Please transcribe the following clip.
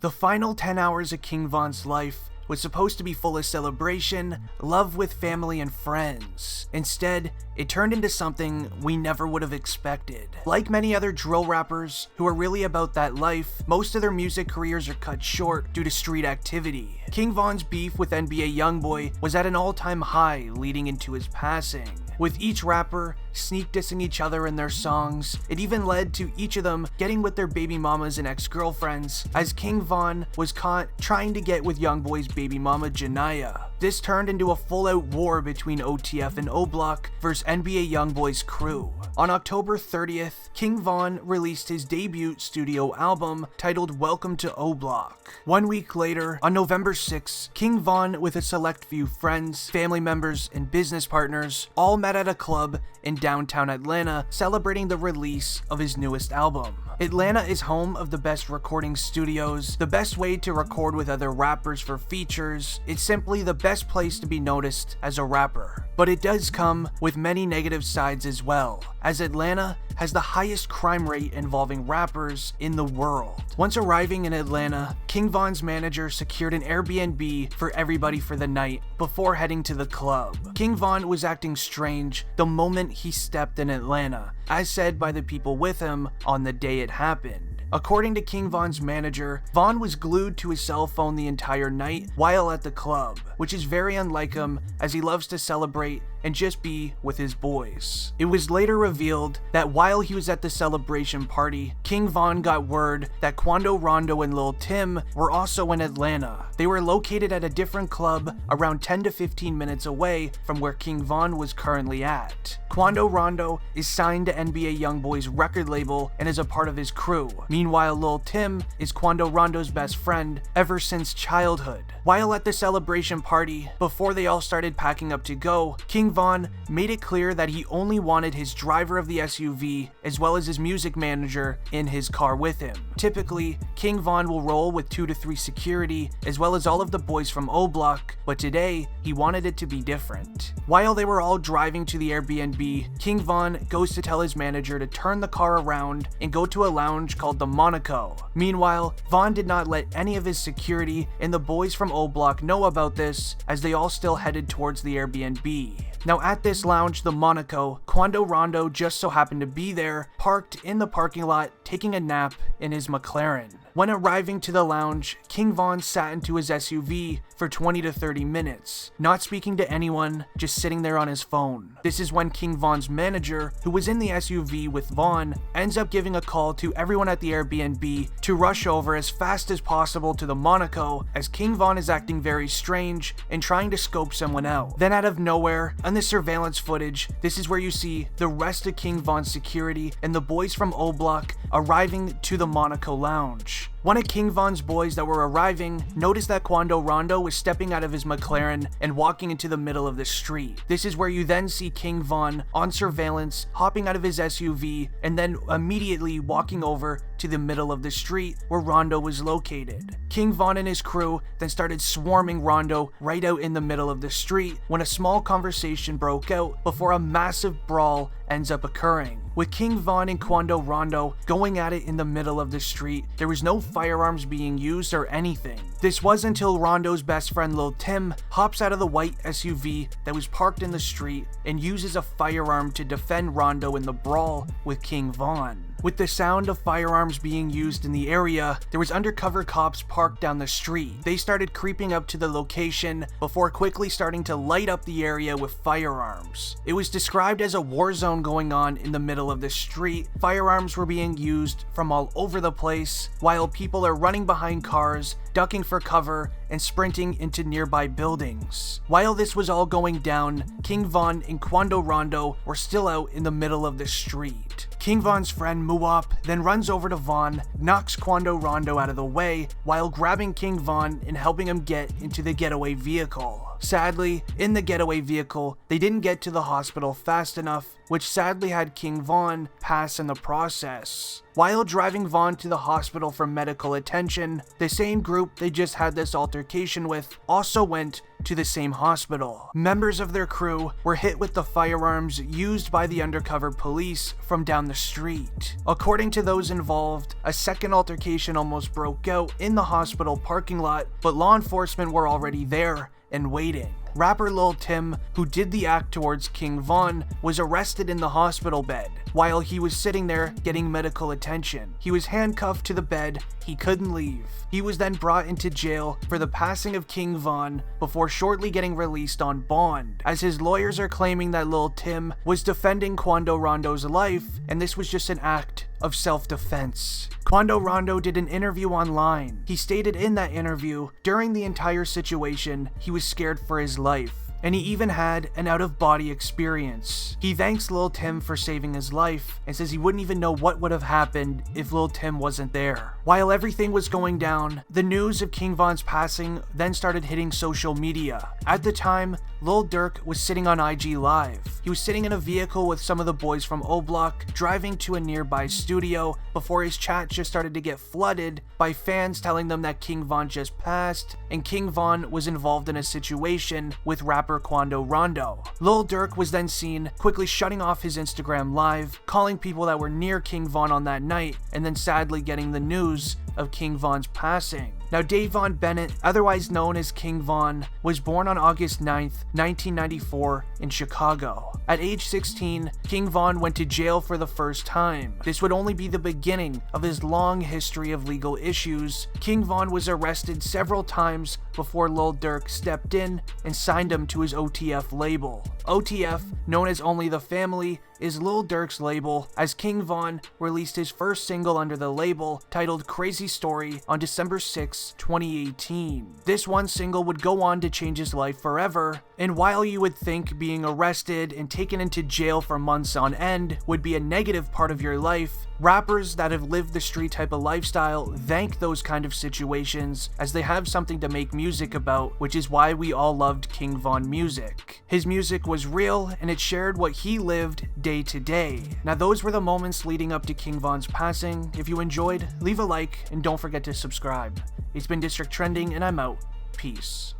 The final 10 hours of King Von's life was supposed to be full of celebration, love with family and friends. Instead, it turned into something we never would have expected. Like many other drill rappers who are really about that life, most of their music careers are cut short due to street activity. King Von's beef with NBA YoungBoy was at an all-time high leading into his passing, with each rapper sneak dissing each other in their songs. It even led to each of them getting with their baby mamas and ex-girlfriends, as King Von was caught trying to get with YoungBoy's baby mama Janaya. This turned into a full-out war between OTF and O-Block versus NBA YoungBoy's crew. On October 30th, King Von released his debut studio album titled Welcome to O-Block. 1 week later, on November 6th, King Von with a select few friends, family members, and business partners all met at a club in downtown Atlanta celebrating the release of his newest album. Atlanta is home of the best recording studios, the best way to record with other rappers for features. It's simply the best place to be noticed as a rapper. But it does come with many negative sides as well, as Atlanta has the highest crime rate involving rappers in the world. Once arriving in Atlanta, King Von's manager secured an Airbnb for everybody for the night before heading to the club. King Von was acting strange the moment he stepped in Atlanta, as said by the people with him on the day it happened. According to King Von's manager, Von was glued to his cell phone the entire night while at the club, which is very unlike him as he loves to celebrate and just be with his boys. It was later revealed that while he was at the celebration party, King Von got word that Quando Rondo and Lil Tim were also in Atlanta. They were located at a different club around 10 to 15 minutes away from where King Von was currently at. Quando Rondo is signed to NBA YoungBoy's record label and is a part of his crew. Meanwhile, Lil Tim is Quando Rondo's best friend ever since childhood. While at the celebration party, before they all started packing up to go, King Von made it clear that he only wanted his driver of the SUV as well as his music manager in his car with him. Typically, King Von will roll with 2 to 3 security as well as all of the boys from O-Block, but today he wanted it to be different. While they were all driving to the Airbnb, King Von goes to tell his manager to turn the car around and go to a lounge called the Monaco. Meanwhile, Von did not let any of his security and the boys from O-Block know about this, as they all still headed towards the Airbnb. Now at this lounge, the Monaco, Quando Rondo just so happened to be there, parked in the parking lot, taking a nap in his McLaren. When arriving to the lounge, King Von sat into his SUV for 20 to 30 minutes, not speaking to anyone, just sitting there on his phone. This is when King Von's manager, who was in the SUV with Von, ends up giving a call to everyone at the Airbnb to rush over as fast as possible to the Monaco, as King Von is acting very strange and trying to scope someone out. Then out of nowhere, on the surveillance footage, this is where you see the rest of King Von's security and the boys from O-Block arriving to the Monaco lounge. One of King Von's boys that were arriving noticed that Quando Rondo was stepping out of his McLaren and walking into the middle of the street. This is where you then see King Von on surveillance, hopping out of his SUV and then immediately walking over to the middle of the street where Rondo was located. King Von and his crew then started swarming Rondo right out in the middle of the street when a small conversation broke out before a massive brawl ends up occurring. With King Von and Quando Rondo going at it in the middle of the street, there was no firearms being used or anything. This was until Rondo's best friend Lil Tim hops out of the white SUV that was parked in the street and uses a firearm to defend Rondo in the brawl with King Von. With the sound of firearms being used in the area, there was undercover cops parked down the street. They started creeping up to the location before quickly starting to light up the area with firearms. It was described as a war zone going on in the middle of the street. Firearms were being used from all over the place, while people are running behind cars, ducking for cover, and sprinting into nearby buildings. While this was all going down, King Von and Quando Rondo were still out in the middle of the street. King Von's friend Muop then runs over to Von, knocks Quando Rondo out of the way, while grabbing King Von and helping him get into the getaway vehicle. Sadly, in the getaway vehicle, they didn't get to the hospital fast enough, which sadly had King Von pass in the process. While driving Von to the hospital for medical attention, the same group they just had this altercation with also went to the same hospital. Members of their crew were hit with the firearms used by the undercover police from down the street. According to those involved, a second altercation almost broke out in the hospital parking lot, but law enforcement were already there and waiting. Rapper Lil Tim, who did the act towards King Von, was arrested in the hospital bed while he was sitting there getting medical attention. He was handcuffed to the bed, he couldn't leave. He was then brought into jail for the passing of King Von before shortly getting released on bond, as his lawyers are claiming that Lil Tim was defending Quando Rondo's life and this was just an act of self-defense. Quando Rondo did an interview online. He stated in that interview, during the entire situation, he was scared for his life, and he even had an out-of-body experience. He thanks Lil Tim for saving his life and says he wouldn't even know what would have happened if Lil Tim wasn't there. While everything was going down, the news of King Von's passing then started hitting social media. At the time, Lil Durk was sitting on IG Live. He was sitting in a vehicle with some of the boys from O-Block, driving to a nearby studio before his chat just started to get flooded by fans telling them that King Von just passed and King Von was involved in a situation with rapper Quando Rondo. Lil Durk was then seen quickly shutting off his Instagram Live, calling people that were near King Von on that night, and then sadly getting the news of King Von's passing. Now, Dave Von Bennett, otherwise known as King Von, was born on August 9th, 1994 in Chicago. At age 16, King Von went to jail for the first time. This would only be the beginning of his long history of legal issues. King Von was arrested several times before Lil Durk stepped in and signed him to his OTF label. OTF, known as Only the Family, is Lil Durk's label, as King Von released his first single under the label, titled Crazy Story, on December 6, 2018. This one single would go on to change his life forever, and while you would think being arrested and taken into jail for months on end would be a negative part of your life, rappers that have lived the street type of lifestyle thank those kind of situations as they have something to make music about, which is why we all loved King Von music. His music was real and it shared what he lived day to day. Now those were the moments leading up to King Von's passing. If you enjoyed, leave a like and don't forget to subscribe. It's been District Trending and I'm out. Peace.